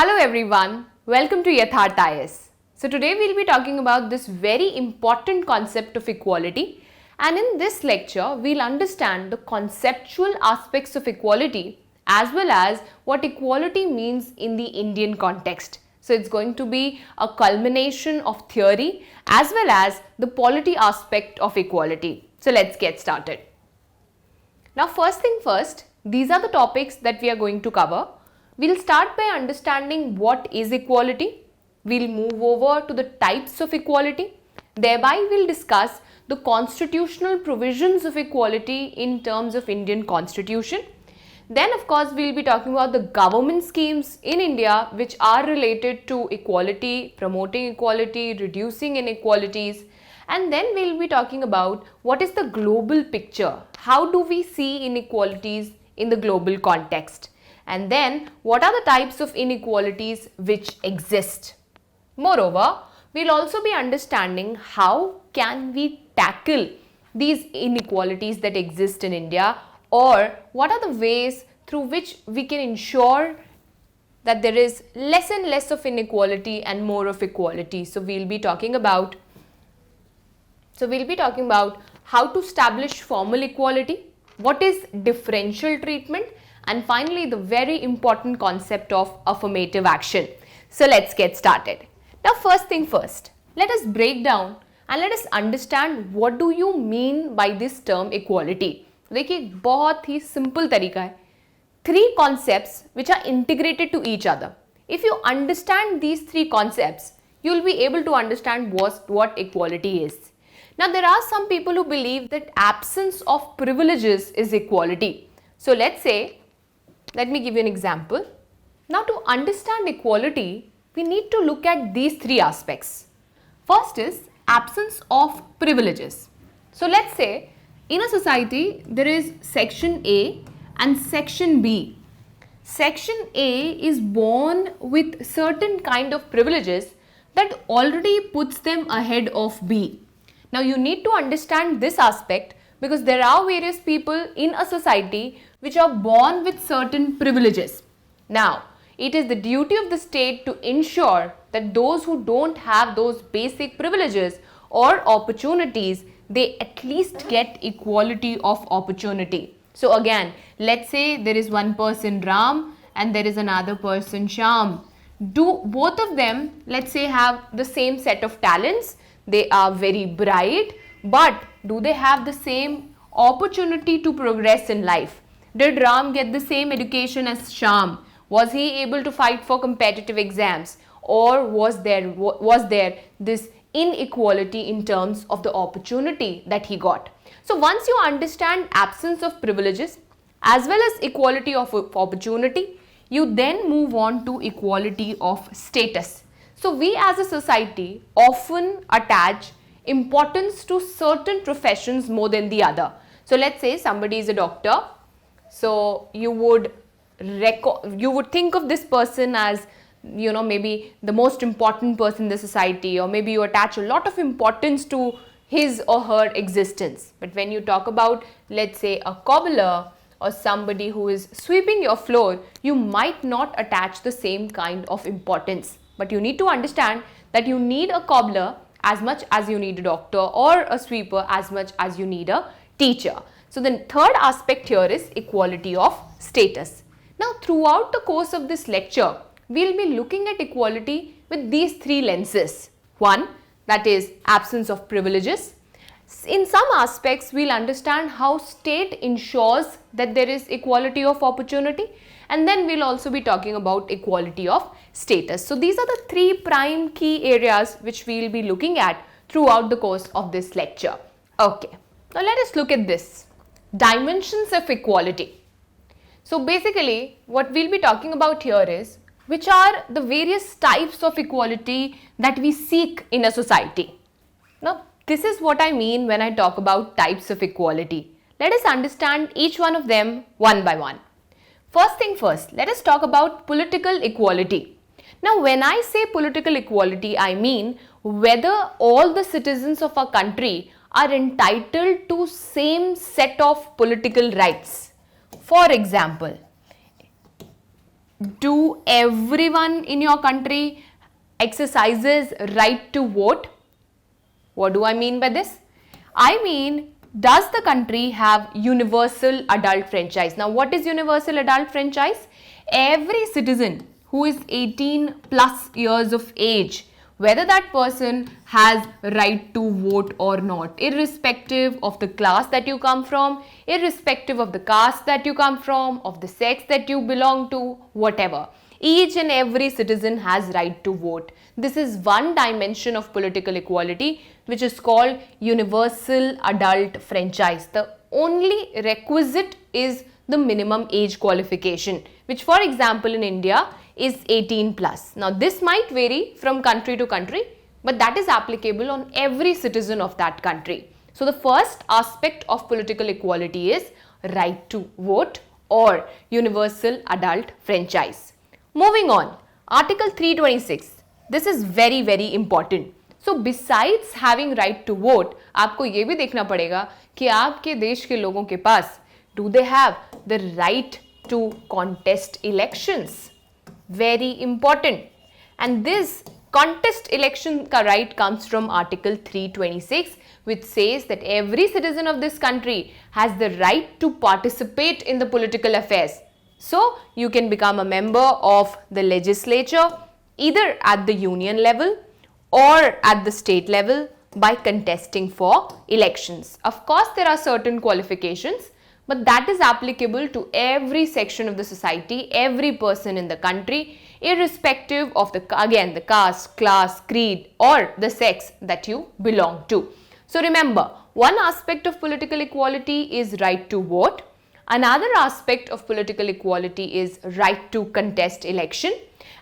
Hello everyone, welcome to Yatharth IAS. So today we'll be talking about this very important concept of equality, and in this lecture we'll understand the conceptual aspects of equality as well as what equality means in the Indian context. So it's going to be a culmination of theory as well as the polity aspect of equality. So let's get started. Now first thing first, these are the topics that we are going to cover. We'll start by understanding what is equality. We'll move over to the types of equality. Thereby we'll discuss the constitutional provisions of equality in terms of Indian Constitution. Then of course we'll be talking about the government schemes in India which are related to equality, promoting equality, reducing inequalities. And then we'll be talking about what is the global picture. How do we see inequalities in the global context? And then what are the types of inequalities which exist? Moreover, we'll also be understanding how can we tackle these inequalities that exist in India, or what are the ways through which we can ensure that there is less and less of inequality and more of equality. So we'll be talking about how to establish formal equality, what is differential treatment, and finally the very important concept of affirmative action. So let's get started. Now first thing first, let us break down and let us understand what do you mean by this term equality. देखिए बहुत ही simple तरीका है. Three concepts which are integrated to each other. If you understand these three concepts, you will be able to understand what equality is. Now there are some people who believe that absence of privileges is equality. So let me give you an example. Now to understand equality, we need to look at these three aspects. First is absence of privileges. So let's say in a society there is section A and section B. Section A is born with certain kind of privileges that already puts them ahead of B. Now you need to understand this aspect because there are various people in a society which are born with certain privileges. Now, it is the duty of the state to ensure that those who don't have those basic privileges or opportunities, they at least get equality of opportunity. So again, let's say there is one person Ram and there is another person Sham. Do both of them, let's say, have the same set of talents? They are very bright, but do they have the same opportunity to progress in life? Did Ram get the same education as Sham? Was he able to fight for competitive exams? Or was there this inequality in terms of the opportunity that he got? So once you understand absence of privileges as well as equality of opportunity, you then move on to equality of status. So we as a society often attach importance to certain professions more than the other. So let's say somebody is a doctor. So you would think of this person as, maybe the most important person in the society, or maybe you attach a lot of importance to his or her existence. But when you talk about, let's say, a cobbler or somebody who is sweeping your floor, you might not attach the same kind of importance. But you need to understand that you need a cobbler as much as you need a doctor, or a sweeper as much as you need a teacher. So the third aspect here is equality of status. Now throughout the course of this lecture, we will be looking at equality with these three lenses. One, that is absence of privileges. In some aspects, we will understand how state ensures that there is equality of opportunity, and then we will also be talking about equality of status. So these are the three prime key areas which we will be looking at throughout the course of this lecture. Okay, now let us look at this. Dimensions of equality. So basically what we'll be talking about here is which are the various types of equality that we seek in a society. Now this is what I mean when I talk about types of equality. Let us understand each one of them one by one. First thing first, let us talk about political equality. Now when I say political equality, I mean whether all the citizens of a country are entitled to same set of political rights. For example, do everyone in your country exercises right to vote? What do I mean by this? I mean, does the country have universal adult franchise? Now, what is universal adult franchise? Every citizen who is 18 plus years of age, whether that person has right to vote or not, irrespective of the class that you come from, irrespective of the caste that you come from, of the sex that you belong to, whatever. Each and every citizen has right to vote. This is one dimension of political equality which is called universal adult franchise. The only requisite is the minimum age qualification, which for example in India is 18 plus. Now this might vary from country to country, but that is applicable on every citizen of that country. So the first aspect of political equality is right to vote or universal adult franchise. Moving on, Article 326. This is very, very important. So besides having right to vote, आपको ये भी देखना पड़ेगा कि आपके देश के लोगों के पास do they have the right to contest elections? Very important. And this contest election ka right comes from Article 326, which says that every citizen of this country has the right to participate in the political affairs. So you can become a member of the legislature either at the union level or at the state level by contesting for elections. Of course, there are certain qualifications, but that is applicable to every section of the society, every person in the country, irrespective of the caste, class, creed or the sex that you belong to. So remember, one aspect of political equality is right to vote. Another aspect of political equality is right to contest election.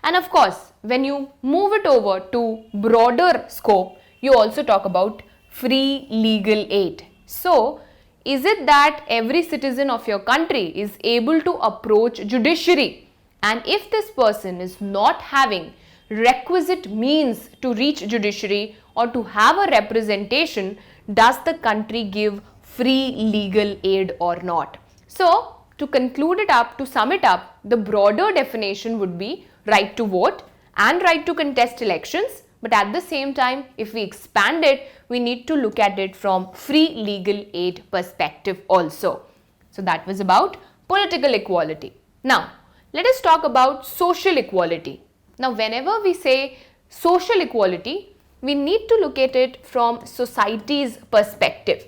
And of course, when you move it over to broader scope, you also talk about free legal aid. So, is it that every citizen of your country is able to approach judiciary? And if this person is not having requisite means to reach judiciary or to have a representation, does the country give free legal aid or not? So, to conclude it up, to sum it up, the broader definition would be right to vote and right to contest elections. But at the same time, if we expand it, we need to look at it from free legal aid perspective also. So that was about political equality. Now, let us talk about social equality. Now, whenever we say social equality, we need to look at it from society's perspective.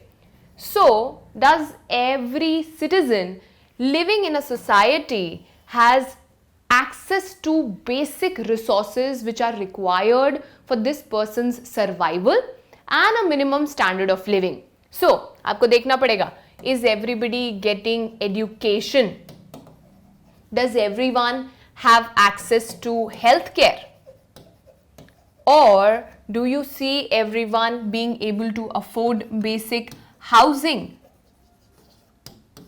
So, does every citizen living in a society has access to basic resources which are required for this person's survival and a minimum standard of living? So, आपको देखना पड़ेगा, is everybody getting education? Does everyone have access to healthcare? Or do you see everyone being able to afford basic housing?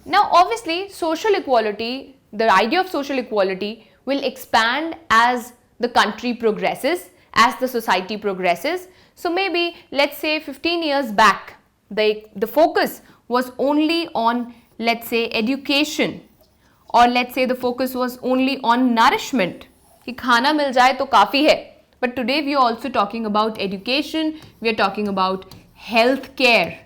Now, obviously, social equality, the idea of social equality will expand as the country progresses, as the society progresses. So maybe let's say 15 years back, the focus was only on, let's say, education, or let's say the focus was only on nourishment. कि खाना मिल जाए तो काफ़ी है. But today we are also talking about education, we are talking about health care,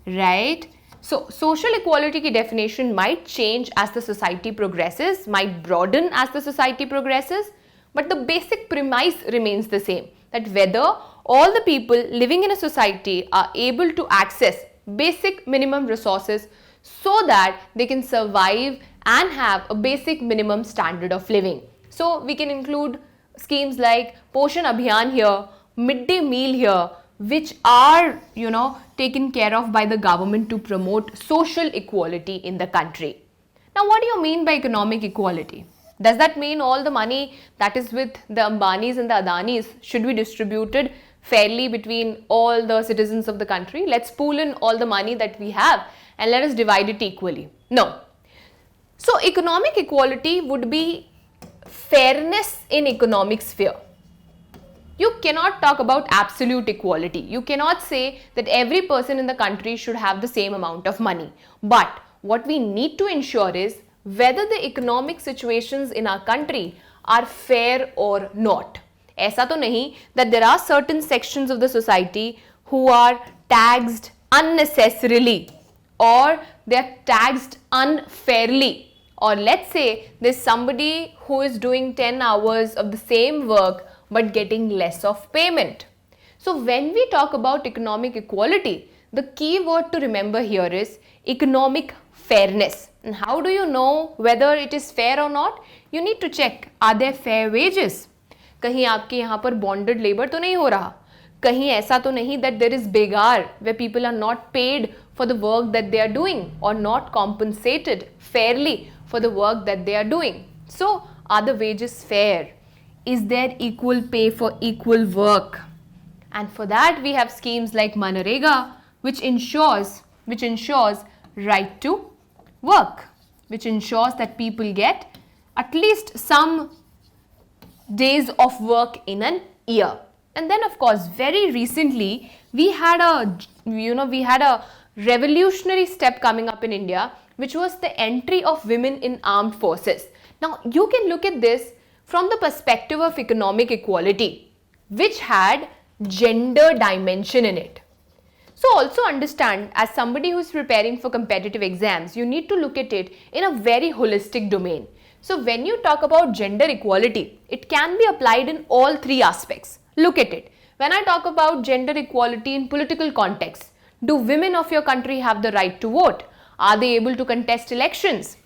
right? So, social equality की definition might change as the society progresses, might broaden as the society progresses, but the basic premise remains the same, that whether all the people living in a society are able to access basic minimum resources so that they can survive and have a basic minimum standard of living. So, we can include schemes like Poshan Abhiyan here, midday meal here, which are, taken care of by the government to promote social equality in the country. Now, what do you mean by economic equality? Does that mean all the money that is with the Ambanis and the Adanis should be distributed fairly between all the citizens of the country? Let's pool in all the money that we have and let us divide it equally. No. So, economic equality would be fairness in economic sphere. You cannot talk about absolute equality. You cannot say that every person in the country should have the same amount of money. But what we need to ensure is whether the economic situations in our country are fair or not. ऐसा तो नहीं that there are certain sections of the society who are taxed unnecessarily or they are taxed unfairly, or let's say there's somebody who is doing 10 hours of the same work but getting less of payment. So when we talk about economic equality, the key word to remember here is economic fairness. And how do you know whether it is fair or not? You need to check, are there fair wages? कहीं आपके यहाँ पर bonded labor तो नहीं हो रहा, कहीं ऐसा तो नहीं that there is begar where people are not paid for the work that they are doing or not compensated fairly for the work that they are doing. So are the wages fair? Is there equal pay for equal work? And for that we have schemes like Manrega, which ensures right to work, which ensures that people get at least some days of work in an year. And then of course very recently we had a revolutionary step coming up in India, which was the entry of women in armed forces. Now you can look at this from the perspective of economic equality, which had gender dimension in it. So also understand, as somebody who is preparing for competitive exams, you need to look at it in a very holistic domain. So when you talk about gender equality, it can be applied in all three aspects. Look at it. When I talk about gender equality in political context, do women of your country have the right to vote? Are they able to contest elections?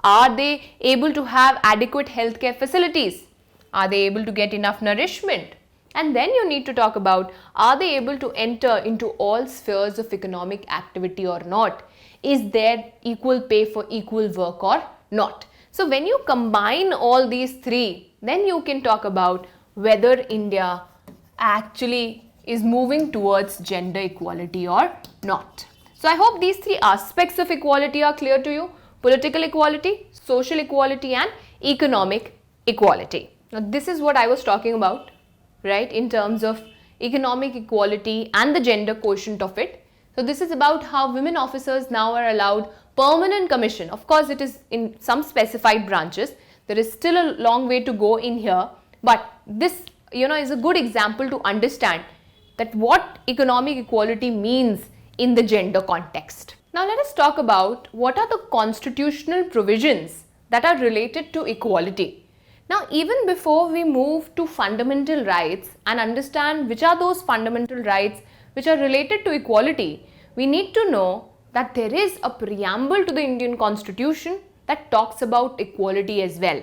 Are they able to have adequate healthcare facilities? Are they able to get enough nourishment? And then you need to talk about, are they able to enter into all spheres of economic activity or not? Is there equal pay for equal work or not? So when you combine all these three, then you can talk about whether India actually is moving towards gender equality or not. So I hope these three aspects of equality are clear to you: political equality, social equality and economic equality. Now this is what I was talking about, right, in terms of economic equality and the gender quotient of it. So this is about how women officers now are allowed permanent commission. Of course, it is in some specified branches. There is still a long way to go in here, but this is a good example to understand that what economic equality means in the gender context. Now let us talk about what are the constitutional provisions that are related to equality. Now even before we move to fundamental rights and understand which are those fundamental rights which are related to equality, we need to know that there is a preamble to the Indian Constitution that talks about equality as well.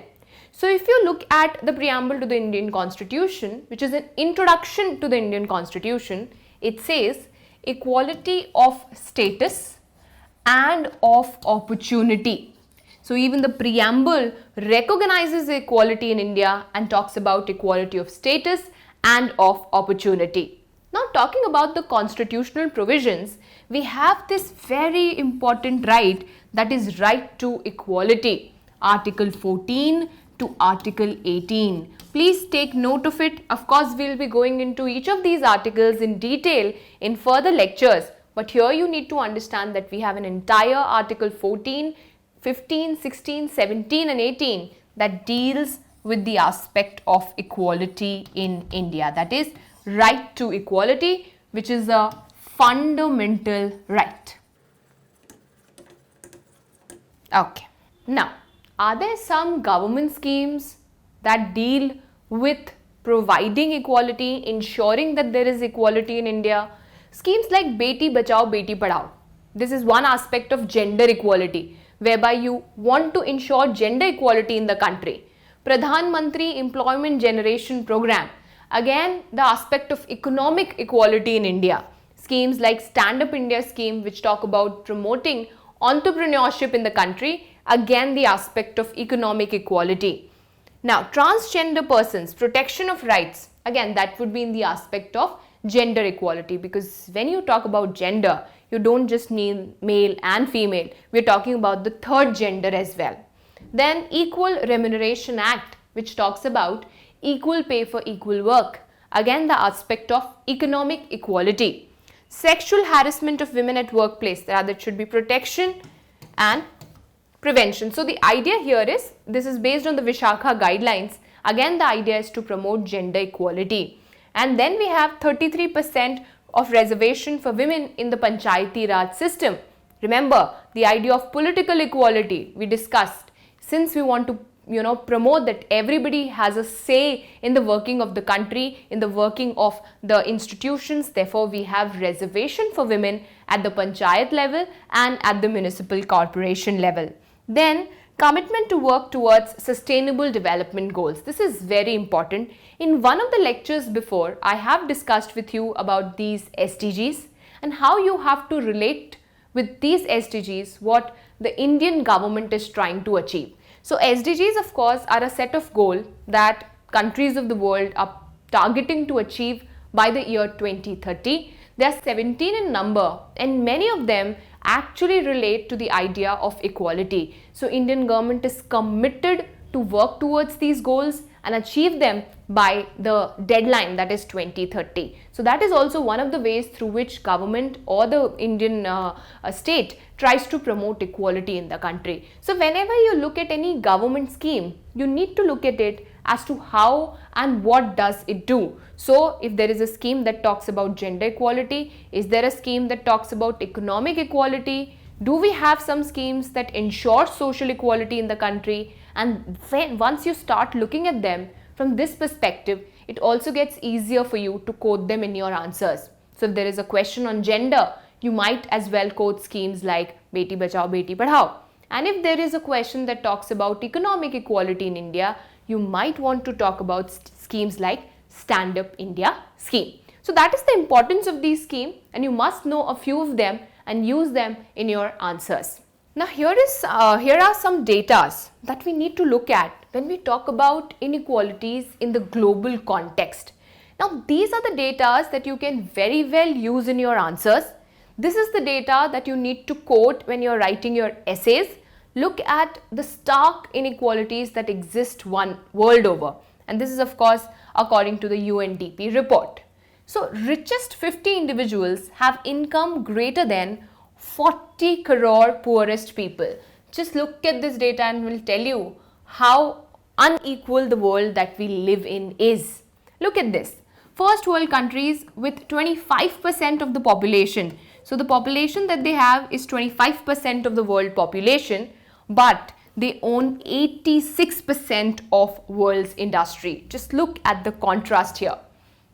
So if you look at the preamble to the Indian Constitution, which is an introduction to the Indian Constitution, it says equality of status and of opportunity. So even the preamble recognizes equality in India and talks about equality of status and of opportunity. Now talking about the constitutional provisions, we have this very important right, that is right to equality. Article 14 to Article 18. Please take note of it. Of course, we will be going into each of these articles in detail in further lectures. But here you need to understand that we have an entire Article 14, 15, 16, 17 and 18 that deals with the aspect of equality in India. That is right to equality, which is a fundamental right. Okay. Now, are there some government schemes that deal with providing equality, ensuring that there is equality in India? Schemes like Beti Bachao, Beti Padhao. This is one aspect of gender equality, whereby you want to ensure gender equality in the country. Pradhan Mantri Employment Generation Program. Again, the aspect of economic equality in India. Schemes like Stand Up India scheme, which talk about promoting entrepreneurship in the country. Again, the aspect of economic equality. Now, transgender persons, protection of rights. Again, that would be in the aspect of gender equality, because when you talk about gender, you don't just need male and female. We're talking about the third gender as well. Then Equal Remuneration Act, which talks about equal pay for equal work. Again, the aspect of economic equality. Sexual harassment of women at workplace, rather it should be protection and prevention. So the idea here is, this is based on the Vishakha guidelines. Again, the idea is to promote gender equality. And then we have 33% of reservation for women in the Panchayati Raj system. Remember, the idea of political equality we discussed. Since we want to promote that everybody has a say in the working of the country, in the working of the institutions. Therefore, we have reservation for women at the panchayat level and at the municipal corporation level. Then, commitment to work towards sustainable development goals. This is very important. In one of the lectures before, I have discussed with you about these SDGs and how you have to relate with these SDGs what the Indian government is trying to achieve. So SDGs, of course, are a set of goals that countries of the world are targeting to achieve by the year 2030. There are 17 in number, and many of them actually relate to the idea of equality. So Indian government is committed to work towards these goals and achieve them by the deadline, that is 2030. So that is also one of the ways through which government or the Indian state tries to promote equality in the country. So whenever you look at any government scheme, you need to look at it as to how and what does it do. So if there is a scheme that talks about gender equality, is there a scheme that talks about economic equality? Do we have some schemes that ensure social equality in the country? And once you start looking at them from this perspective, it also gets easier for you to quote them in your answers. So if there is a question on gender, you might as well quote schemes like Beti Bachao, Beti Padhao. And if there is a question that talks about economic equality in India, you might want to talk about schemes like Stand Up India scheme. So that is the importance of these schemes, and you must know a few of them and use them in your answers. Now here are some data that we need to look at when we talk about inequalities in the global context. Now these are the data that you can very well use in your answers. This is the data that you need to quote when you're writing your essays. Look at the stark inequalities that exist world over. And this is of course according to the UNDP report. So richest 50 individuals have income greater than 40 crore poorest people. Just look at this data and we'll tell you how unequal the world that we live in is. Look at this. First world countries with 25% of the population. So the population that they have is 25% of the world population, but they own 86% of world's industry. Just look at the contrast here.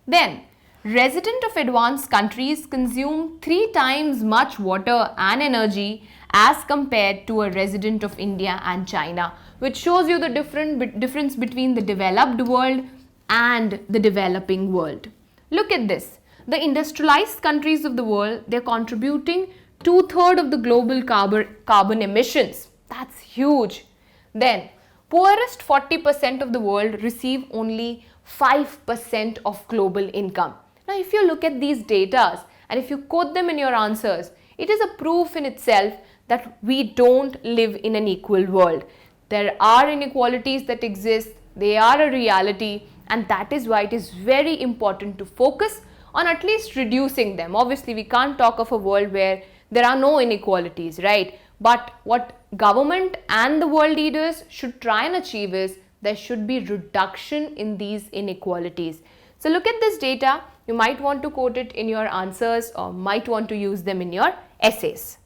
Then, residents of advanced countries consume 3 times much water and energy as compared to a resident of India and China, which shows you the difference between the developed world and the developing world. Look at this. The industrialized countries of the world, they're contributing 2/3 of the global carbon emissions. That's huge. Then, poorest 40% of the world receive only 5% of global income. Now, if you look at these data and if you quote them in your answers, it is a proof in itself that we don't live in an equal world. There are inequalities that exist, they are a reality, and that is why it is very important to focus on at least reducing them. Obviously, we can't talk of a world where there are no inequalities, right? But what government and the world leaders should try and achieve is there should be reduction in these inequalities. So look at this data. You might want to quote it in your answers or might want to use them in your essays.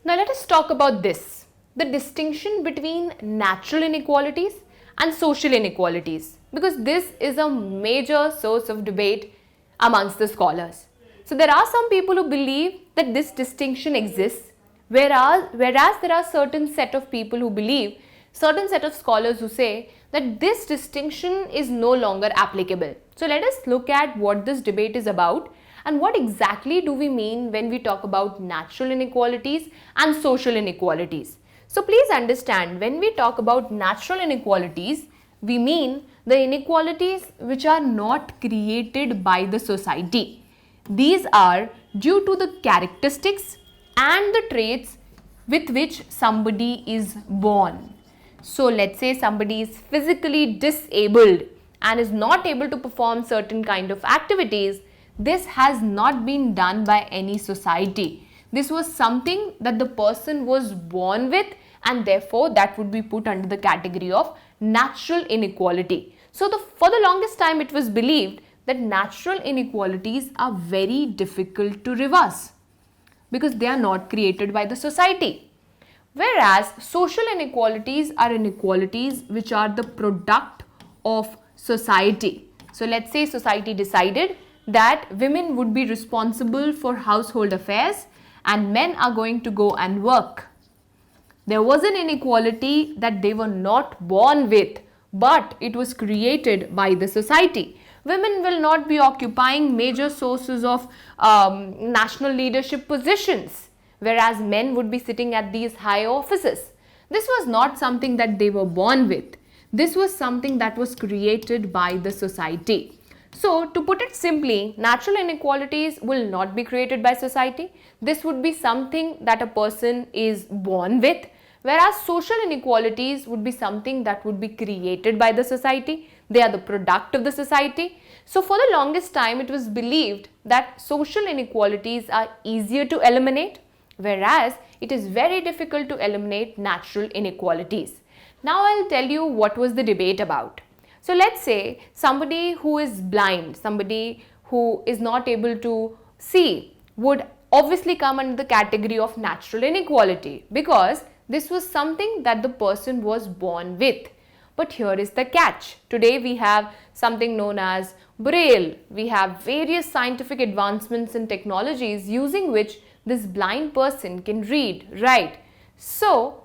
Now let us talk about this, the distinction between natural inequalities and social inequalities, because this is a major source of debate amongst the scholars. So there are some people who believe that this distinction exists, whereas there are certain set of people who believe, certain set of scholars who say that this distinction is no longer applicable. So let us look at what this debate is about and what exactly do we mean when we talk about natural inequalities and social inequalities. So please understand, when we talk about natural inequalities, we mean the inequalities which are not created by the society. These are due to the characteristics and the traits with which somebody is born. So let's say somebody is physically disabled and is not able to perform certain kind of activities. This has not been done by any society. This was something that the person was born with and therefore that would be put under the category of natural inequality. So for the longest time it was believed that natural inequalities are very difficult to reverse because they are not created by the society. Whereas social inequalities are inequalities which are the product of society. So let's say society decided that women would be responsible for household affairs and men are going to go and work. There was an inequality that they were not born with, but it was created by the society. Women will not be occupying major sources of national leadership positions, whereas men would be sitting at these high offices. This was not something that they were born with. This was something that was created by the society. So, to put it simply, natural inequalities will not be created by society. This would be something that a person is born with, whereas social inequalities would be something that would be created by the society. They are the product of the society. So, for the longest time, it was believed that social inequalities are easier to eliminate, whereas it is very difficult to eliminate natural inequalities. Now, I'll tell you what was the debate about. So let's say somebody who is blind, somebody who is not able to see would obviously come under the category of natural inequality because this was something that the person was born with. But here is the catch. Today we have something known as Braille. We have various scientific advancements and technologies using which this blind person can read, write. So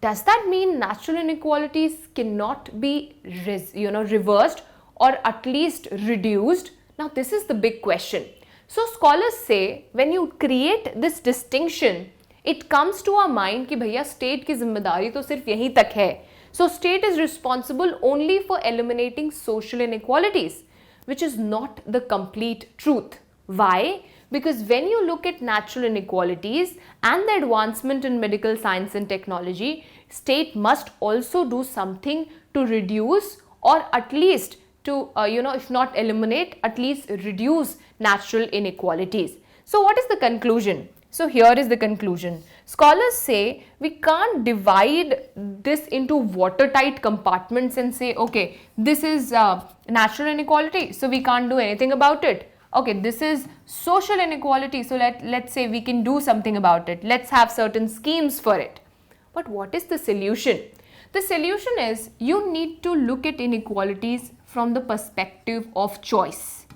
does that mean natural inequalities cannot be reversed or at least reduced? Now this is the big question. So scholars say when you create this distinction, it comes to our mind कि भैया state की जिम्मेदारी तो सिर्फ यहीं तक है. So state is responsible only for eliminating social inequalities, which is not the complete truth. Why? Because when you look at natural inequalities and the advancement in medical science and technology, state must also do something to reduce or at least to, if not eliminate, at least reduce natural inequalities. So what is the conclusion? So here is the conclusion. Scholars say we can't divide this into watertight compartments and say, okay, this is natural inequality, so we can't do anything about it. Okay, this is social inequality, so let's say we can do something about it. Let's have certain schemes for it. But what is the solution? The solution is you need to look at inequalities from the perspective of choice.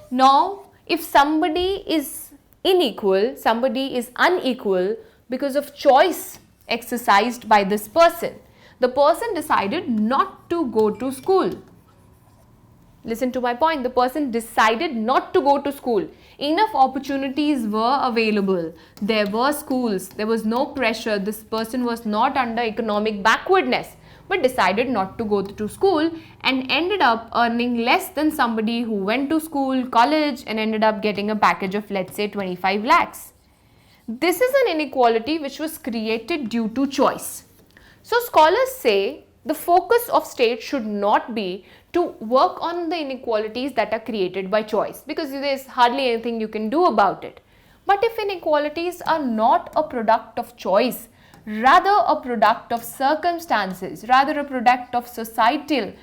Now, if somebody is unequal because of choice exercised by this person. The person decided not to go to school. Listen to my point. The person decided not to go to school. Enough opportunities were available. There were schools. There was no pressure. This person was not under economic backwardness, but decided not to go to school and ended up earning less than somebody who went to school, college, and ended up getting a package of, let's say, 25 lakhs. This is an inequality which was created due to choice. So scholars say the focus of state should not be to work on the inequalities that are created by choice, because there is hardly anything you can do about it. But if inequalities are not a product of choice, rather a product of circumstances, rather a product of society,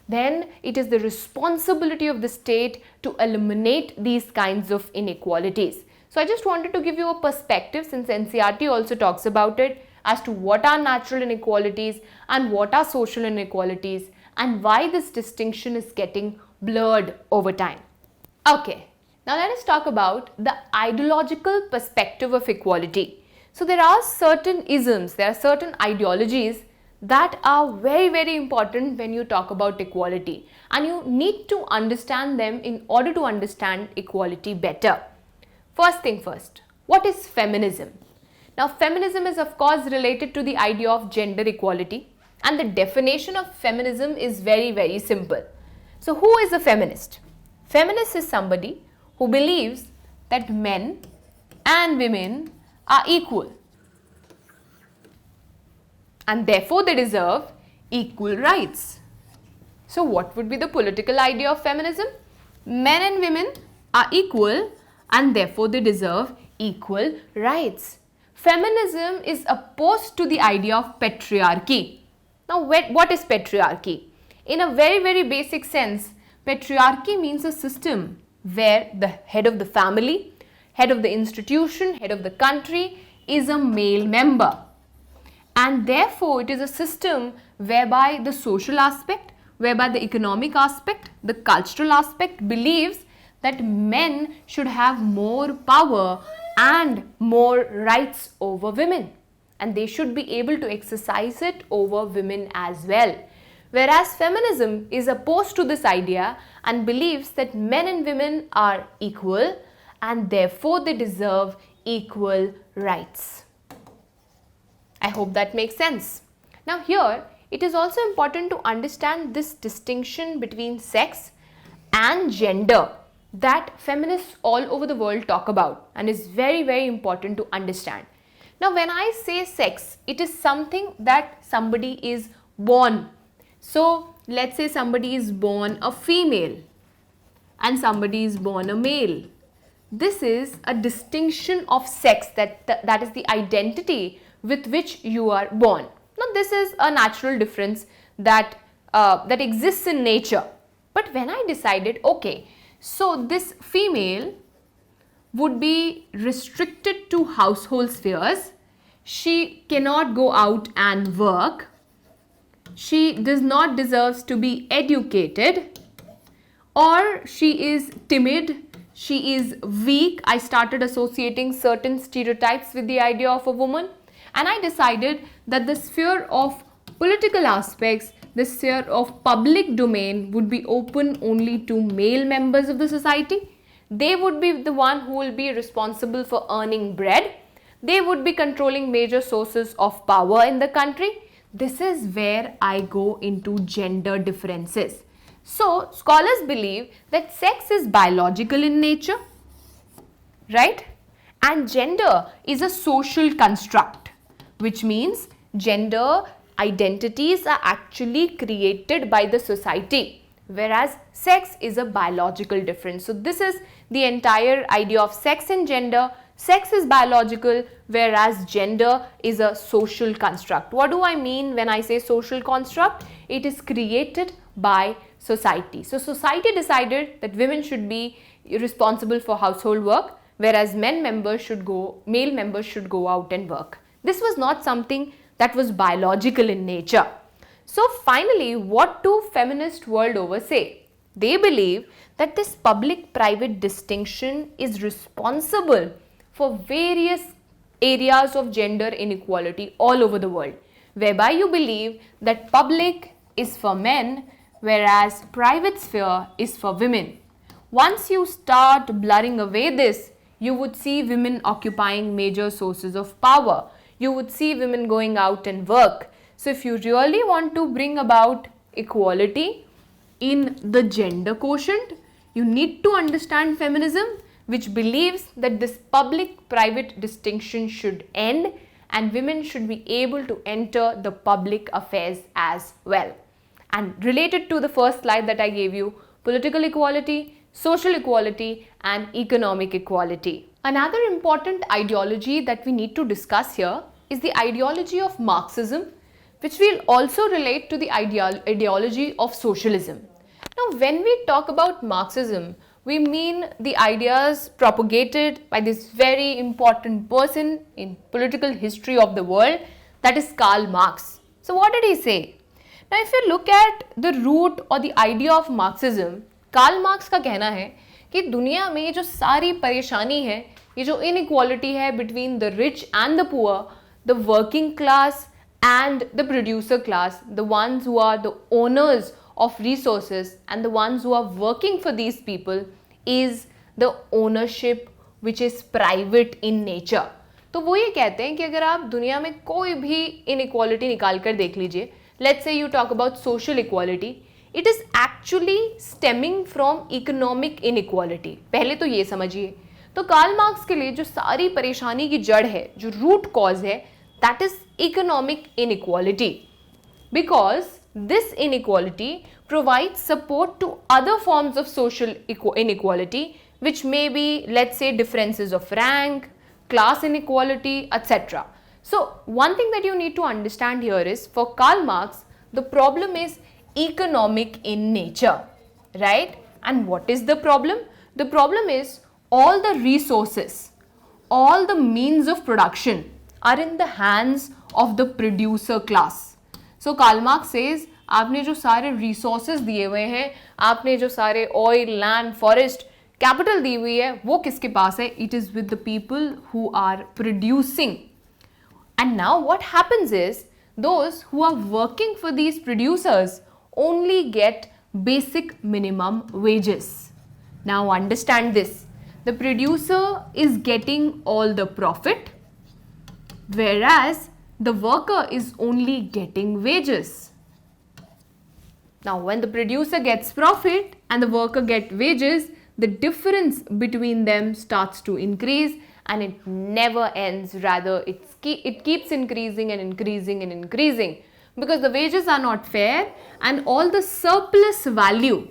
then it is the responsibility of the state to eliminate these kinds of inequalities. So I just wanted to give you a perspective, since NCERT also talks about it, as to what are natural inequalities and what are social inequalities, and why this distinction is getting blurred over time. Okay, now let us talk about the ideological perspective of equality. So there are certain isms, there are certain ideologies that are very, very important when you talk about equality, and you need to understand them in order to understand equality better. First thing first, what is feminism? Now feminism is of course related to the idea of gender equality, and the definition of feminism is very, very simple. So who is a feminist? Feminist is somebody who believes that men and women are equal and therefore they deserve equal rights. So what would be the political idea of feminism? Men and women are equal and therefore they deserve equal rights. feminism is opposed to the idea of patriarchy. Now, what is patriarchy? In a very, very basic sense, patriarchy means a system where the head of the family, head of the institution, head of the country is a male member. And therefore, it is a system whereby the social aspect, whereby the economic aspect, the cultural aspect believes that men should have more power and more rights over women. And they should be able to exercise it over women as well. Whereas feminism is opposed to this idea and believes that men and women are equal and therefore they deserve equal rights. I hope that makes sense. Now here, it is also important to understand this distinction between sex and gender that feminists all over the world talk about and is very, very important to understand. Now when I say sex, it is something that somebody is born. So let's say somebody is born a female and somebody is born a male. This is a distinction of sex, that is the identity with which you are born. Now this is a natural difference that exists in nature. But when I decided, okay, so this female would be restricted to household spheres, she cannot go out and work, she does not deserve to be educated, or she is timid, she is weak. I started associating certain stereotypes with the idea of a woman, and I decided that the sphere of political aspects, the sphere of public domain would be open only to male members of the society. They would be the one who will be responsible for earning bread. They would be controlling major sources of power in the country. This is where I go into gender differences. So, scholars believe that sex is biological in nature, right? And gender is a social construct, which means gender identities are actually created by the society, whereas sex is a biological difference. So, this is the entire idea of sex and gender. Sex is biological, whereas gender is a social construct. What do I mean when I say social construct? It is created by society. So society decided that women should be responsible for household work, whereas male members should go out and work. This was not something that was biological in nature. So finally, what do feminist world over say? They believe that this public-private distinction is responsible for various areas of gender inequality all over the world, whereby you believe that public is for men, whereas private sphere is for women. Once you start blurring away this, you would see women occupying major sources of power. You would see women going out and work. So if you really want to bring about equality in the gender quotient, you need to understand feminism, which believes that this public-private distinction should end and women should be able to enter the public affairs as well. And related to the first slide that I gave you, political equality, social equality and economic equality. Another important ideology that we need to discuss here is the ideology of Marxism, which will also relate to the ideology of socialism. Now, when we talk about Marxism, we mean the ideas propagated by this very important person in political history of the world, that is Karl Marx. So what did he say? Now if you look at the root or the idea of Marxism, Karl Marx का कहना है कि दुनिया में जो सारी परेशानी है, ये जो inequality है between the rich and the poor, the working class and the producer class, the ones who are the owners of resources and the ones who are working for these people, is the ownership which is private in nature. तो वो ये कहते हैं कि अगर आप दुनिया में कोई भी inequality निकाल कर देख लीजिए, let's say you talk about social equality, it is actually stemming from economic inequality. पहले तो ये समझिए. तो कार्ल मार्क्स के लिए जो सारी परेशानी की जड़ है, जो रूट कॉज है, that is economic inequality, because this inequality provides support to other forms of social inequality, which may be, let's say, differences of rank, class inequality, etc. So one thing that you need to understand here is, for Karl Marx, the problem is economic in nature, right? And what is the problem? The problem is all the resources, all the means of production are in the hands of the producer class. So Karl Marx says, आपने जो सारे resources दिए हुए हैं, आपने जो सारे oil, land, forest, capital दी हुई है, वो किसके पास है? It is with the people who are producing. And now what happens is, those who are working for these producers only get basic minimum wages. Now understand this. The producer is getting all the profit, whereas the worker is only getting wages. Now when the producer gets profit and the worker gets wages, the difference between them starts to increase, and it never ends. Rather, it keeps increasing and increasing and increasing, because the wages are not fair, and all the surplus value,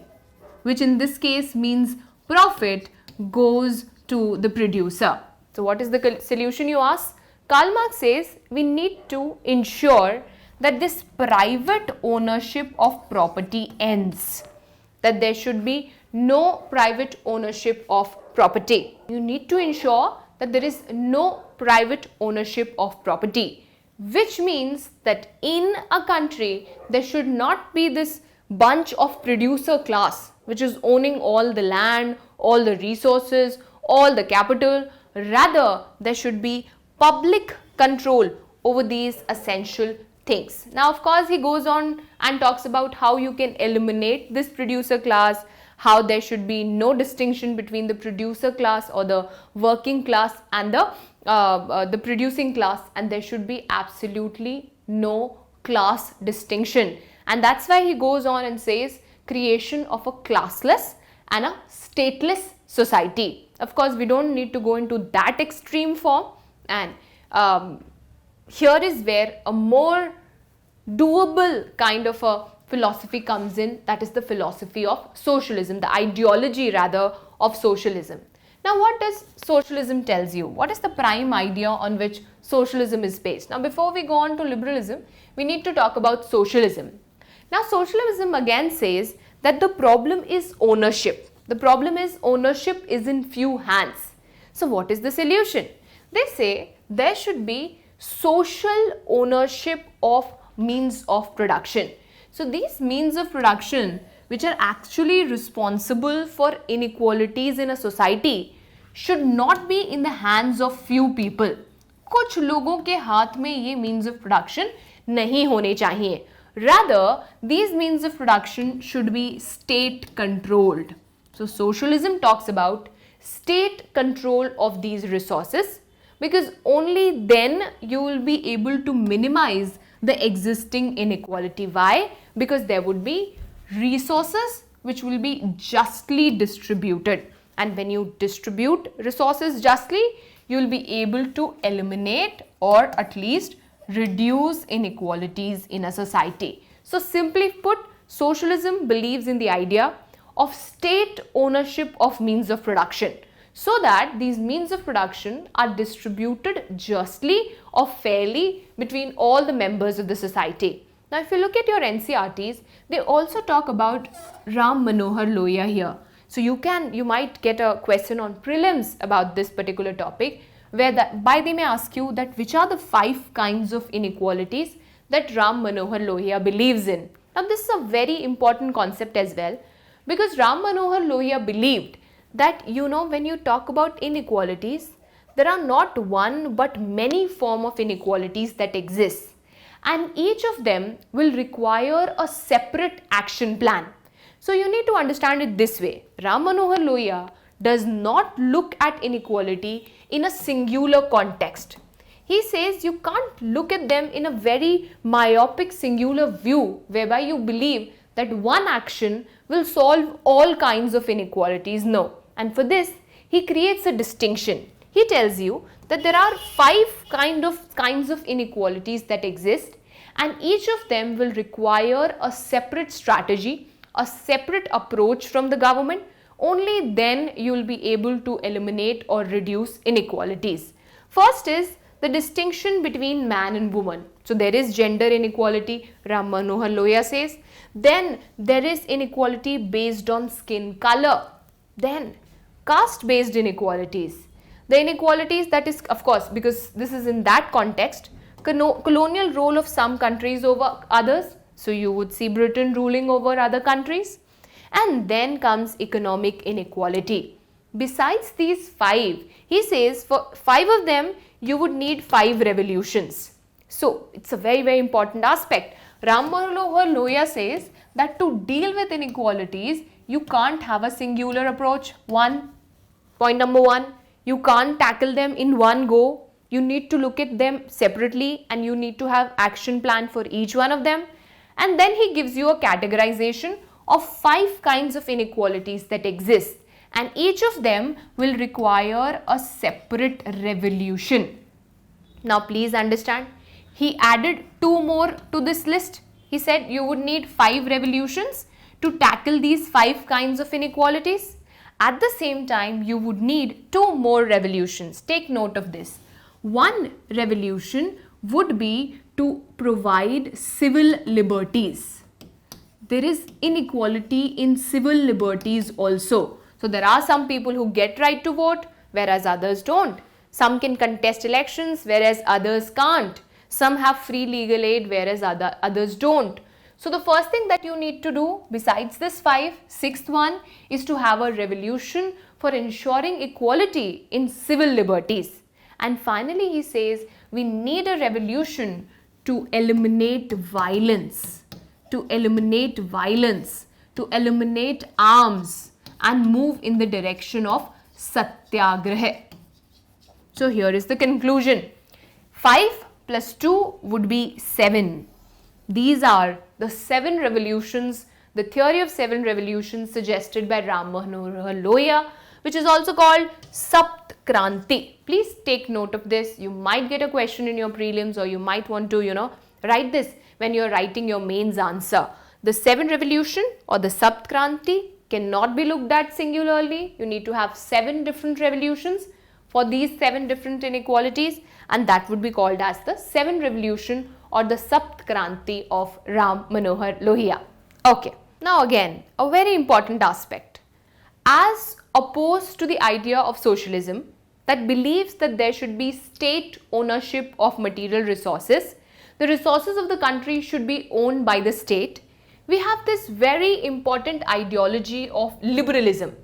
which in this case means profit, goes to the producer. So what is the solution, you ask? Karl Marx says we need to ensure that this private ownership of property ends, that there should be no private ownership of property. You need to ensure that there is no private ownership of property, which means that in a country there should not be this bunch of producer class which is owning all the land, all the resources, all the capital. Rather, there should be public control over these essential things. Now, of course, he goes on and talks about how you can eliminate this producer class, how there should be no distinction between the producer class or the working class and the producing class, and there should be absolutely no class distinction. And that's why he goes on and says creation of a classless and a stateless society. Of course, we don't need to go into that extreme form, and here is where a more doable kind of a philosophy comes in, that is the philosophy of socialism, the ideology rather of socialism. Now, what does socialism tells you? What is the prime idea on which socialism is based? Now, before we go on to liberalism, we need to talk about socialism. Now, socialism again says that the problem is ownership. The problem is ownership is in few hands. So, what is the solution? They say there should be social ownership of means of production. So these means of production, which are actually responsible for inequalities in a society, should not be in the hands of few people. कुछ लोगों के हाथ में ये means of production नहीं होने चाहिए. Rather, these means of production should be state controlled. So socialism talks about state control of these resources, because only then you will be able to minimize the existing inequality. Why? Because there would be resources which will be justly distributed, and when you distribute resources justly, you will be able to eliminate or at least reduce inequalities in a society. So simply put, socialism believes in the idea of state ownership of means of production, so that these means of production are distributed justly or fairly between all the members of the society. Now, if you look at your NCERTs, they also talk about Ram Manohar Lohia here. So you might get a question on prelims about this particular topic, where they may ask you that which are the 5 kinds of inequalities that Ram Manohar Lohia believes in. Now, this is a very important concept as well, because Ram Manohar Lohia believed that, when you talk about inequalities, there are not one but many forms of inequalities that exist, and each of them will require a separate action plan. So you need to understand it this way. Ram Manohar Lohia does not look at inequality in a singular context. He says you can't look at them in a very myopic singular view, whereby you believe that one action will solve all kinds of inequalities. No. And for this, he creates a distinction. He tells you that there are 5 kinds of inequalities that exist, and each of them will require a separate strategy, a separate approach from the government. Only then you will be able to eliminate or reduce inequalities. First is the distinction between man and woman. So there is gender inequality, Ram Manohar Lohia says. Then there is inequality based on skin color. Then caste based inequalities. The inequalities, that is, of course, because this is in that context, colonial role of some countries over others. So you would see Britain ruling over other countries. And then comes economic inequality. Besides these 5, he says for 5 of them, you would need 5 revolutions. So it's a very, very important aspect. Ram Manohar Lohia says that to deal with inequalities, you can't have a singular approach. Point number 1, you can't tackle them in one go. You need to look at them separately and you need to have action plan for each one of them. And then he gives you a categorization of 5 kinds of inequalities that exist, and each of them will require a separate revolution. Now please understand, he added 2 more to this list. He said you would need 5 revolutions to tackle these 5 kinds of inequalities. At the same time, you would need 2 more revolutions. Take note of this. One revolution would be to provide civil liberties. There is inequality in civil liberties also. So there are some people who get right to vote, whereas others don't. Some can contest elections, whereas others can't. Some have free legal aid, whereas others don't. So the first thing that you need to do, besides this 5, 6th one is to have a revolution for ensuring equality in civil liberties. And finally he says we need a revolution to eliminate violence. To eliminate arms and move in the direction of satyagraha. So here is the conclusion. 5 plus 2 would be 7. These are the 7 revolutions, the theory of 7 revolutions suggested by Ram Manohar Lohia, which is also called Sapt Kranti. Please take note of this. You might get a question in your prelims, or you might want to, write this when you're writing your mains answer. The 7 revolution or the Sapt Kranti cannot be looked at singularly. You need to have 7 different revolutions for these 7 different inequalities, and that would be called as the 7 revolution or the Sapt Kranti of Ram Manohar Lohia. Okay, now again, a very important aspect. As opposed to the idea of socialism that believes that there should be state ownership of material resources, the resources of the country should be owned by the state, we have this very important ideology of liberalism.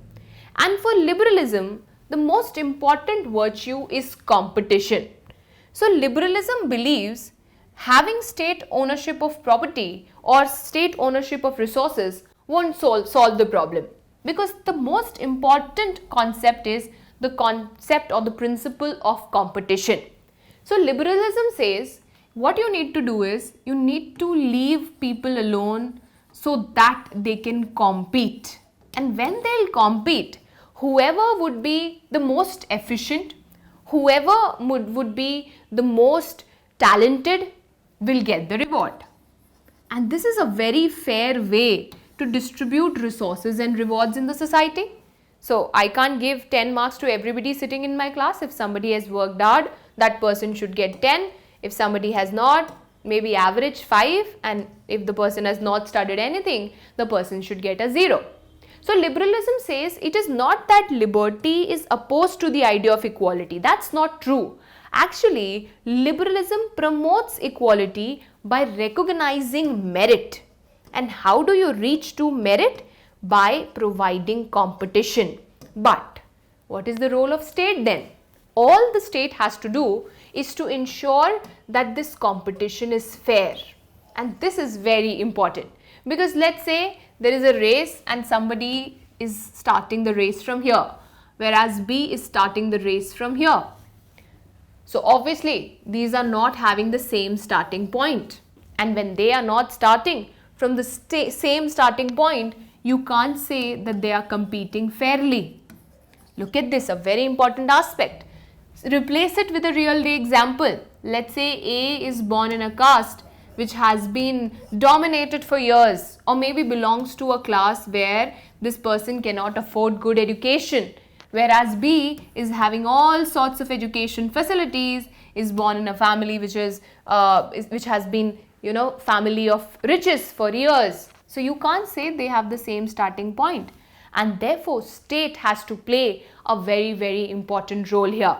And for liberalism, the most important virtue is competition. So liberalism believes having state ownership of property or state ownership of resources won't solve the problem, because the most important concept is the concept or the principle of competition. So liberalism says what you need to do is you need to leave people alone so that they can compete. And when they'll compete, whoever would be the most efficient, whoever would be the most talented will get the reward. And this is a very fair way to distribute resources and rewards in the society. So I can't give 10 marks to everybody sitting in my class. If somebody has worked hard, that person should get 10. If somebody has not, maybe average 5, and if the person has not studied anything, the person should get a 0. So liberalism says it is not that liberty is opposed to the idea of equality. That's not true. Actually, liberalism promotes equality by recognizing merit. And how do you reach to merit? By providing competition. But what is the role of state then? All the state has to do is to ensure that this competition is fair. And this is very important, because let's say there is a race and somebody is starting the race from here, whereas B is starting the race from here. So obviously these are not having the same starting point, and when they are not starting from the same starting point, you can't say that they are competing fairly. Look at this, a very important aspect. Replace it with a real day example. Let's say A is born in a caste which has been dominated for years, or maybe belongs to a class where this person cannot afford good education, whereas B is having all sorts of education facilities, is born in a family which has been, family of riches for years. So you can't say they have the same starting point, and therefore state has to play a very, very important role here.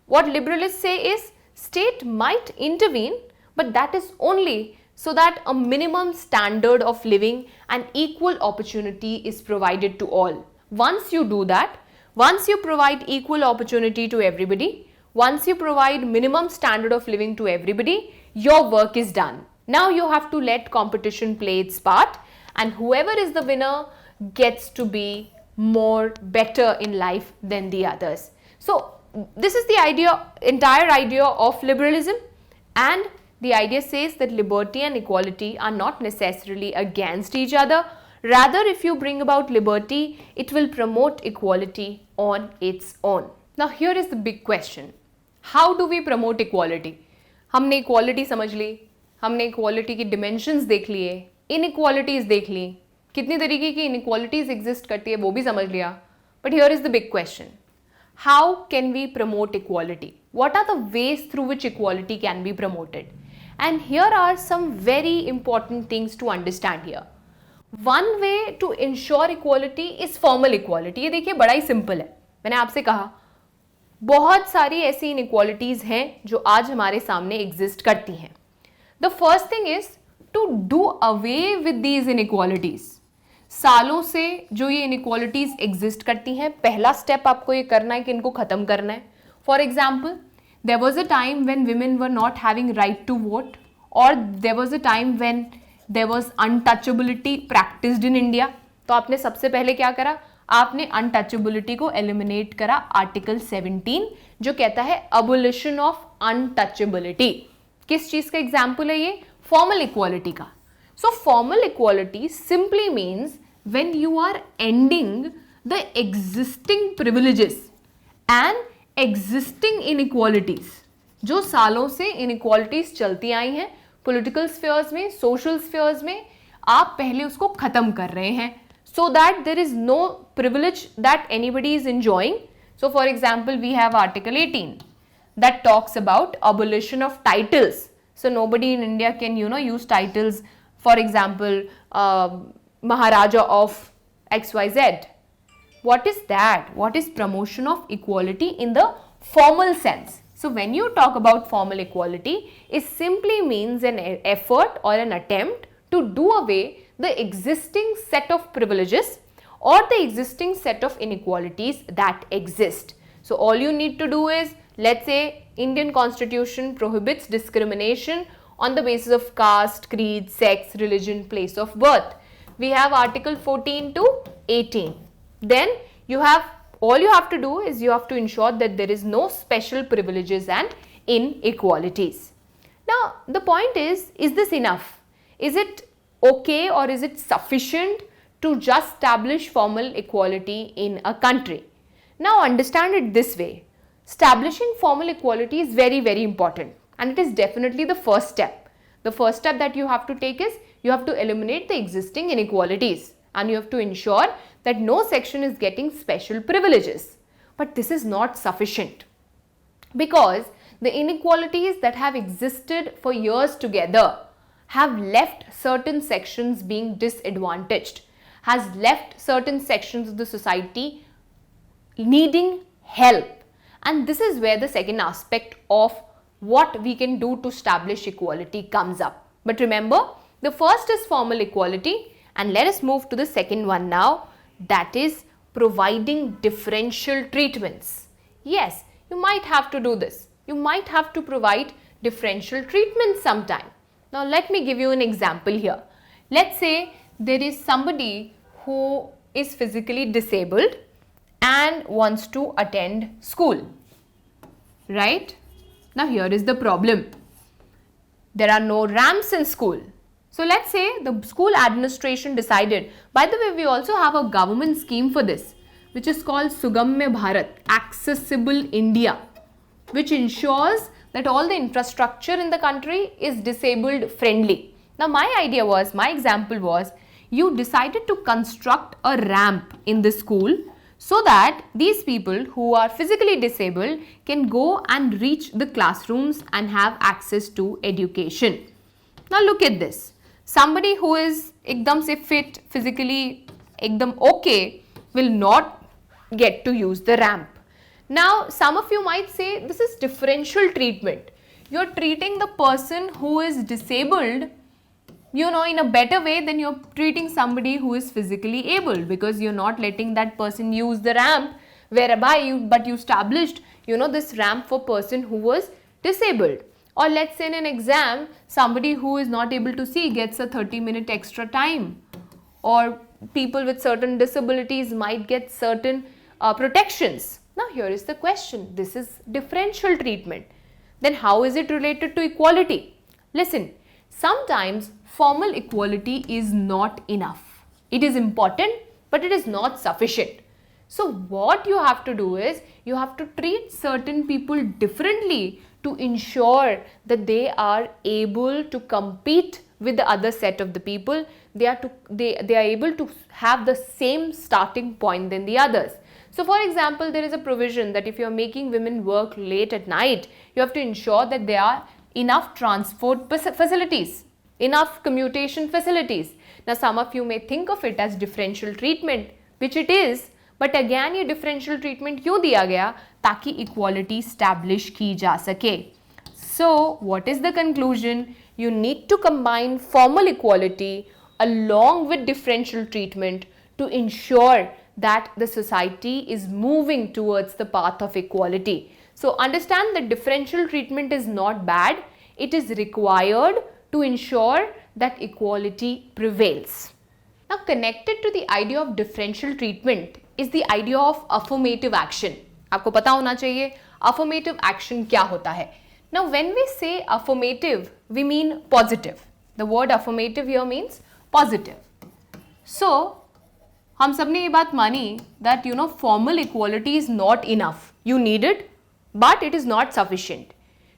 What liberalists say is state might intervene, but that is only so that a minimum standard of living and equal opportunity is provided to all. Once you do that, once you provide equal opportunity to everybody, once you provide minimum standard of living to everybody, your work is done. Now you have to let competition play its part, and whoever is the winner gets to be better in life than the others. So this is the entire idea of liberalism, and the idea says that liberty and equality are not necessarily against each other. Rather, if you bring about liberty, it will promote equality on its own. Now here is the big question. How do we promote equality? हमने equality समझ ली, हमने equality की dimensions देख लिए, inequalities देख ली, कितनी तरीके की inequalities exist करती है वो भी समझ लिया. But here is the big question. How can we promote equality? What are the ways through which equality can be promoted? And here are some very important things to understand here. One way to ensure equality is formal equality. ये देखिए बड़ा ही simple है. मैंने आपसे कहा बहुत सारी ऐसी inequalities हैं जो आज हमारे सामने exist करती हैं. The first thing is to do away with these inequalities. सालों से जो ये inequalities exist करती हैं, पहला step आपको ये करना है कि इनको खत्म करना है. For example, there was a time when women were not having right to vote, or there was a time when there was untouchability practiced in India. तो आपने सबसे पहले क्या करा? आपने untouchability को eliminate करा आर्टिकल 17 जो कहता है abolition of untouchability. किस चीज का एग्जाम्पल है ये? Formal equality का. So formal equality simply means when you are ending the existing privileges and existing inequalities. जो सालों से inequalities चलती आई हैं political spheres में, social spheres में, आप पहले उसको खत्म कर रहे हैं so that there is no privilege that anybody is enjoying. So for example, we have Article 18 that talks about abolition of titles. So nobody in India can, use titles, for example, Maharaja of XYZ. What is that? What is promotion of equality in the formal sense? So when you talk about formal equality, it simply means an effort or an attempt to do away the existing set of privileges or the existing set of inequalities that exist. So all you need to do is, let's say Indian Constitution prohibits discrimination on the basis of caste, creed, sex, religion, place of birth. We have Article 14 to 18. Then all you have to do is you have to ensure that there is no special privileges and inequalities. Now the point is this enough? Is it okay or is it sufficient to just establish formal equality in a country? Now understand it this way. Establishing formal equality is very, very important, and it is definitely the first step. The first step that you have to take is you have to eliminate the existing inequalities and you have to ensure that no section is getting special privileges. But this is not sufficient because the inequalities that have existed for years together have left certain sections being disadvantaged, has left certain sections of the society needing help. And this is where the second aspect of what we can do to establish equality comes up. But remember, the first is formal equality, and let us move to the second one now, that is providing differential treatments. Yes, you might have to do this. You might have to provide differential treatment sometime. Now let me give you an example here. Let's say there is somebody who is physically disabled and wants to attend school, right? Now here is the problem. There are no ramps in school. So let's say the school administration decided, by the way, we also have a government scheme for this, which is called Sugamya Bharat, Accessible India, which ensures that all the infrastructure in the country is disabled friendly. Now my example was, you decided to construct a ramp in the school so that these people who are physically disabled can go and reach the classrooms and have access to education. Now look at this. Somebody who is ekdam se fit, physically ekdam okay, will not get to use the ramp. Now some of you might say this is differential treatment. You're treating the person who is disabled, in a better way than you're treating somebody who is physically able, because you're not letting that person use the ramp, whereby you established, this ramp for person who was disabled. Or let's say in an exam, somebody who is not able to see gets a 30-minute extra time, or people with certain disabilities might get certain protections. Now here is the question, this is differential treatment. Then how is it related to equality? Listen, sometimes formal equality is not enough. It is important, but it is not sufficient. So what you have to do is, you have to treat certain people differently to ensure that they are able to compete with the other set of the people. They are able to have the same starting point than the others. So for example, there is a provision that if you are making women work late at night, you have to ensure that there are enough transport facilities, enough commutation facilities. Now some of you may think of it as differential treatment, which it is, but again ये differential treatment क्यों दिया गया? ताकि equality establish की जा सके. So what is the conclusion? You need to combine formal equality along with differential treatment to ensure that the society is moving towards the path of equality. So understand that differential treatment is not bad. It is required to ensure that equality prevails. Now connected to the idea of differential treatment is the idea of affirmative action. आपको पता होना चाहिए affirmative action क्या होता है. Now when we say affirmative, we mean positive. The word affirmative here means positive. So हम सब ने ये बात मानी that formal equality is not enough. You need it, but it is not sufficient.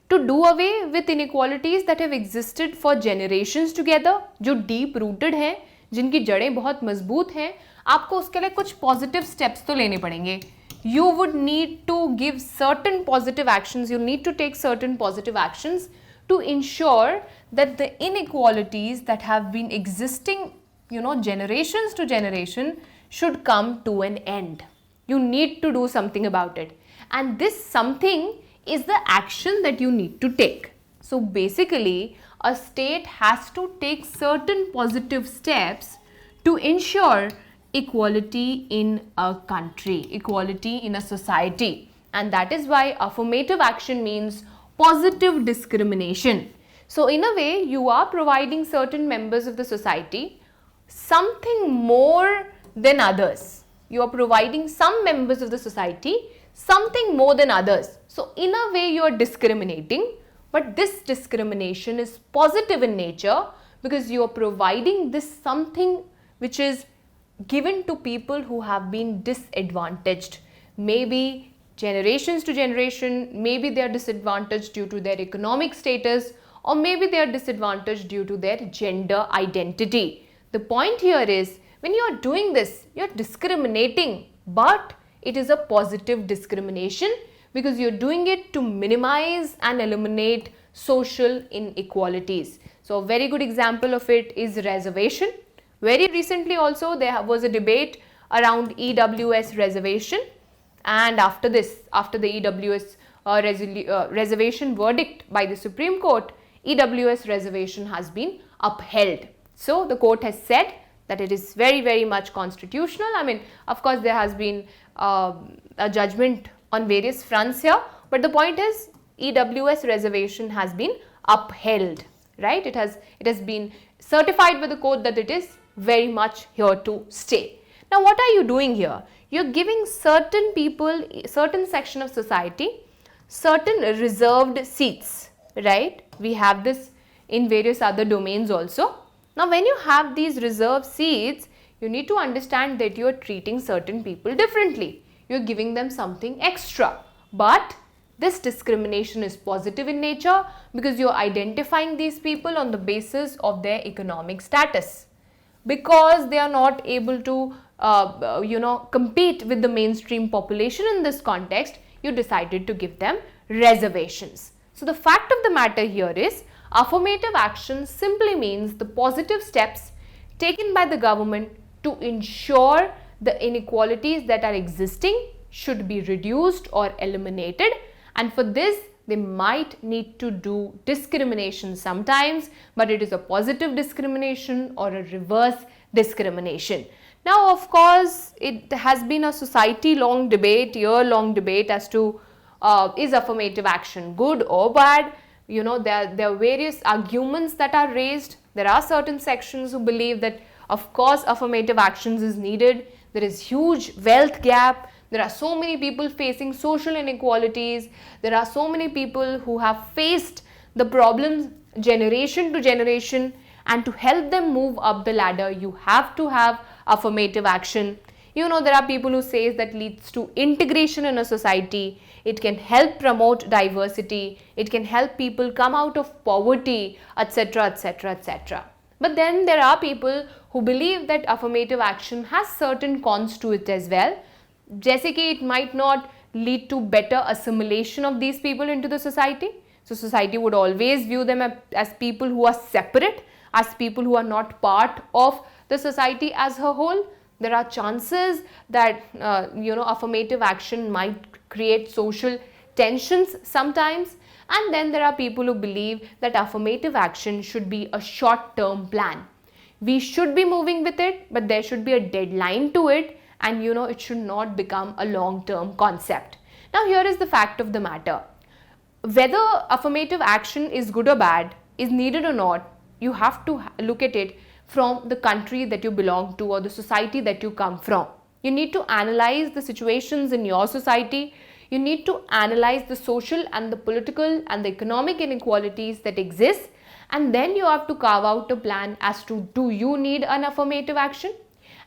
To do away with inequalities that have existed for generations together, जो deep rooted हैं, जिनकी जड़ें बहुत मजबूत हैं, आपको उसके लिए कुछ positive steps तो लेने पड़ेंगे. You would need to give certain positive actions. You need to take certain positive actions to ensure that the inequalities that have been existing, generations to generation should come to an end. You need to do something about it. And this something is the action that you need to take. So basically, a state has to take certain positive steps to ensure equality in a country, equality in a society. And that is why affirmative action means positive discrimination. So in a way, you are providing certain members of the society something more than others. You are providing some members of the society something more than others. So in a way, you are discriminating, but this discrimination is positive in nature because you are providing this something which is given to people who have been disadvantaged. Maybe generations to generation, maybe they are disadvantaged due to their economic status, or maybe they are disadvantaged due to their gender identity. The point here is, when you are doing this, you are discriminating, but it is a positive discrimination because you are doing it to minimize and eliminate social inequalities. So a very good example of it is reservation. Very recently also there was a debate around EWS reservation, and after the EWS reservation verdict by the Supreme Court, EWS reservation has been upheld. So the court has said that it is very, very much constitutional. I mean, of course there has been a judgment on various fronts here, but the point is EWS reservation has been upheld, right? It has been certified by the court that it is very much here to stay. Now what are you doing here? You're giving certain people, certain section of society, certain reserved seats, right? We have this in various other domains also. Now when you have these reserved seats, you need to understand that you are treating certain people differently. You are giving them something extra. But this discrimination is positive in nature because you are identifying these people on the basis of their economic status. Because they are not able to compete with the mainstream population in this context, you decided to give them reservations. So the fact of the matter here is, affirmative action simply means the positive steps taken by the government to ensure the inequalities that are existing should be reduced or eliminated, and for this they might need to do discrimination sometimes, but it is a positive discrimination or a reverse discrimination. Now, of course, it has been a society-long debate, year-long debate as to is affirmative action good or bad. There are various arguments that are raised. There are certain sections who believe that, of course, affirmative actions is needed. There is huge wealth gap. There are so many people facing social inequalities. There are so many people who have faced the problems generation to generation, and to help them move up the ladder, you have to have affirmative action. There are people who say that leads to integration in a society. It can help promote diversity. It can help people come out of poverty, etc., etc., etc. But then there are people who believe that affirmative action has certain cons to it as well. जैसे कि it might not lead to better assimilation of these people into the society. So society would always view them as people who are separate, as people who are not part of the society as a whole. There are chances that affirmative action might create social tensions sometimes. And then there are people who believe that affirmative action should be a short-term plan. We should be moving with it, but there should be a deadline to it, and it should not become a long-term concept. Now here is the fact of the matter. Whether affirmative action is good or bad, is needed or not, you have to look at it from the country that you belong to or the society that you come from. You need to analyze the situations in your society. You need to analyze the social and the political and the economic inequalities that exist, and then you have to carve out a plan as to, do you need an affirmative action?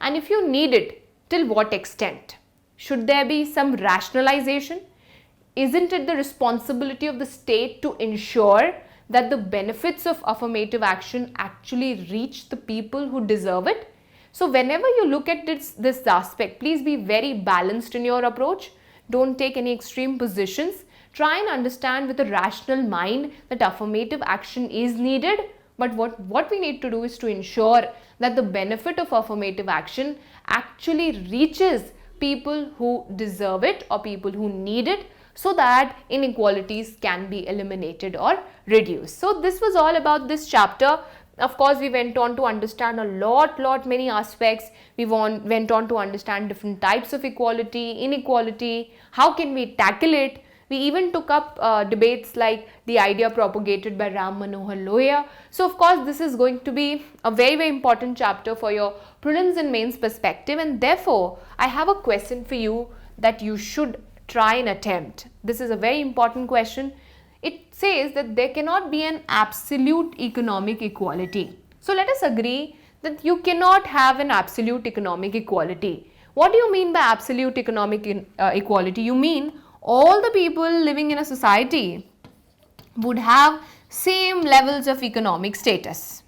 And if you need it, till what extent? Should there be some rationalization? Isn't it the responsibility of the state to ensure that the benefits of affirmative action actually reach the people who deserve it? So whenever you look at this aspect, please be very balanced in your approach. Don't take any extreme positions. Try and understand with a rational mind that affirmative action is needed, but what we need to do is to ensure that the benefit of affirmative action actually reaches people who deserve it or people who need it, so that inequalities can be eliminated or reduced. So this was all about this chapter. Of course, we went on to understand a lot many aspects. We went on to understand different types of equality, inequality, how can we tackle it. We even took up debates like the idea propagated by Ram Manohar Lohia. So of course, this is going to be a very important chapter for your prelims and mains perspective, and therefore I have a question for you that you should try and attempt. This is a very important question. It says that there cannot be an absolute economic equality. So let us agree that you cannot have an absolute economic equality. What do you mean by absolute economic equality? You mean all the people living in a society would have same levels of economic status.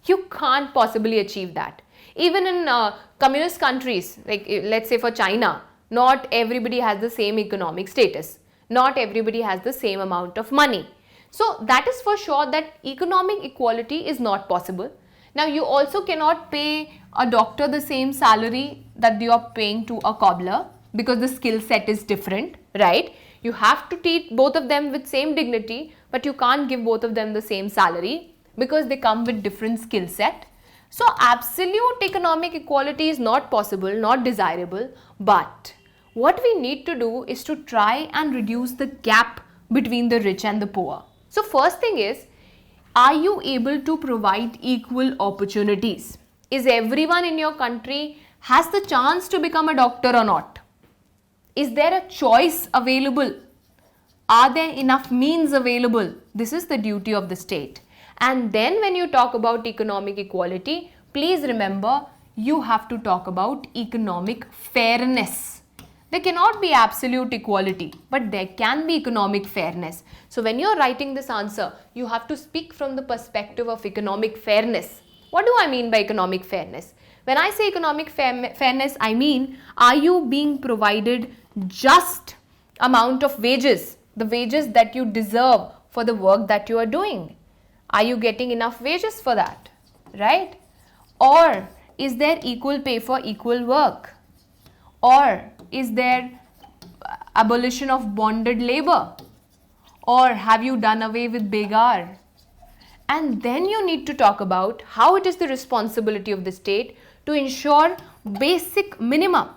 You can't possibly achieve that. Even in communist countries, like let's say for China, not everybody has the same economic status. Not everybody has the same amount of money. So that is for sure that economic equality is not possible. Now you also cannot pay a doctor the same salary that you are paying to a cobbler, because the skill set is different, right? You have to treat both of them with same dignity, but you can't give both of them the same salary because they come with different skill set. So absolute economic equality is not possible, not desirable, but what we need to do is to try and reduce the gap between the rich and the poor. So first thing is, are you able to provide equal opportunities? Is everyone in your country has the chance to become a doctor or not? Is there a choice available? Are there enough means available? This is the duty of the state. And then when you talk about economic equality, please remember you have to talk about economic fairness. There cannot be absolute equality, but there can be economic fairness. So when you are writing this answer, you have to speak from the perspective of economic fairness. What do I mean by economic fairness? When I say economic fairness, I mean, are you being provided just amount of wages, the wages that you deserve for the work that you are doing? Are you getting enough wages for that, right? Or is there equal pay for equal work? Or is there abolition of bonded labor? Or have you done away with begar? And then you need to talk about how it is the responsibility of the state to ensure basic minimum,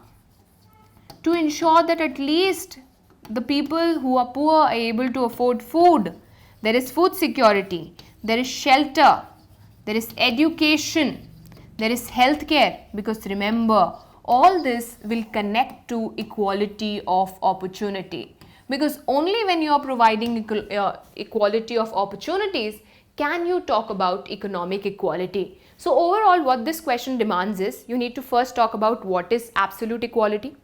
to ensure that at least the people who are poor are able to afford food. There is food security, there is shelter, there is education, there is healthcare, because remember, all this will connect to equality of opportunity, because only when you are providing equality of opportunities can you talk about economic equality. So overall, what this question demands is, you need to first talk about what is absolute equality.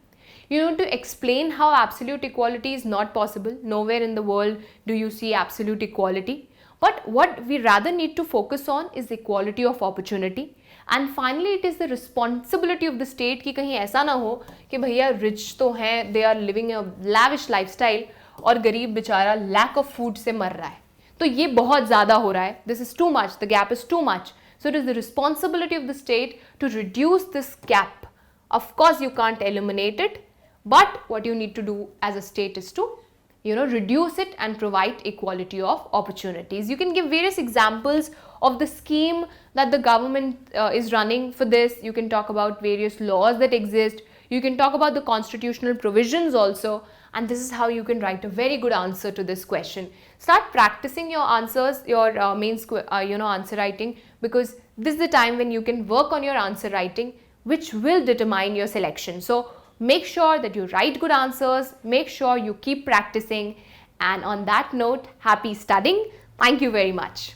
You need to explain how absolute equality is not possible. Nowhere in the world do you see absolute equality. But what we rather need to focus on is equality of opportunity. And finally, it is the responsibility of the state कि कहीं ऐसा ना हो कि भैया rich तो हैं, they are living a lavish lifestyle, और गरीब बेचारा lack of food से मर रहा है. तो ये बहुत ज़्यादा हो रहा है. This is too much. The gap is too much. So it is the responsibility of the state to reduce this gap. Of course, you can't eliminate it, but what you need to do as a state is to, reduce it and provide equality of opportunities. You can give various examples of the scheme that the government is running for this. You can talk about various laws that exist. You can talk about the constitutional provisions also. And this is how you can write a very good answer to this question. Start practicing your answers, your answer writing, because this is the time when you can work on your answer writing, which will determine your selection. So make sure that you write good answers, make sure you keep practicing, and on that note, happy studying. Thank you very much.